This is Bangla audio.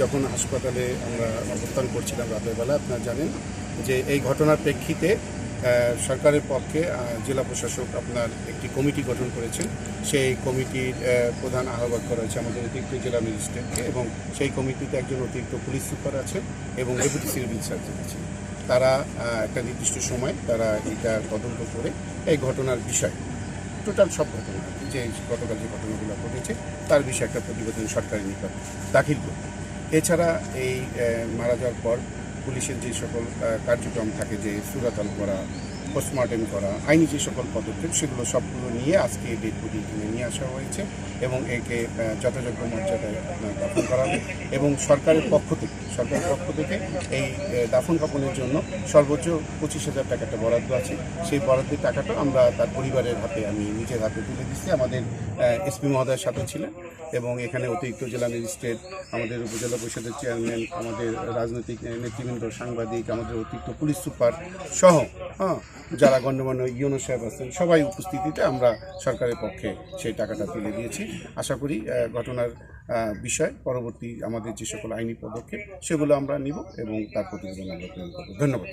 যখন হাসপাতালে আমরা অবস্থান করছিলাম রাতের বেলা, আপনারা জানেন যে এই ঘটনার প্রেক্ষিতে সরকারের পক্ষে জেলা প্রশাসক আপনার একটি কমিটি গঠন করেছেন। সেই কমিটির প্রধান আহ্বায়ক করা হয়েছে আমাদের অতিরিক্ত জেলা ম্যাজিস্ট্রেটকে, এবং সেই কমিটিতে একজন অতিরিক্ত পুলিশ সুপার আছেন এবং ডেপুটি সিভিল সার্জন আছেন। তারা একটা নির্দিষ্ট সময় তারা এটা তদন্ত করে এই ঘটনার বিষয়, টোটাল সব ঘটনা যে গতকাল যে ঘটনাগুলো ঘটেছে তার বিষয়ে একটা প্রতিবেদন সরকারি নিকট দাখিল করবে। এছাড়া এই মারা যাওয়ার পর পুলিশের যে সকল কার্যক্রম থাকে, যে সুরাতাল করা, পোস্টমর্টেম করা, আইনি যে সকল পদক্ষেপ, সেগুলো সবগুলো নিয়ে আজকে ডেড বডি এখানে নিয়ে আসা হয়েছে এবং একে যথাযোগ্য মর্যাদায় আপনার দাফন করা হবে। এবং সরকারের পক্ষ থেকে এই দাফন কাফনের জন্য সর্বোচ্চ 25,000 টাকা একটা বরাদ্দ আছে। সেই বরাদ্দের টাকাটা আমরা তার পরিবারের হাতে, আমি নিজের হাতে তুলে দিচ্ছি। আমাদের এসপি মহোদয়ের সাথে ছিলেন এবং এখানে অতিরিক্ত জেলা ম্যাজিস্ট্রেট, আমাদের উপজেলা পরিষদের চেয়ারম্যান, আমাদের রাজনৈতিক নেতৃবৃন্দ, সাংবাদিক, আমাদের অতিরিক্ত পুলিশ সুপার সহ যারা গণ্যমান্য ইউনো সাহেব আছেন, সবাই উপস্থিতিতে আমরা সরকারের পক্ষে সেই টাকাটা তুলে দিয়েছি। আশা করি ঘটনার বিষয় পরবর্তী আমাদের যে সকল আইনি পদক্ষেপ সেগুলো আমরা নিব এবং তার প্রতিবেদন আমরা প্রেরণ করব। ধন্যবাদ।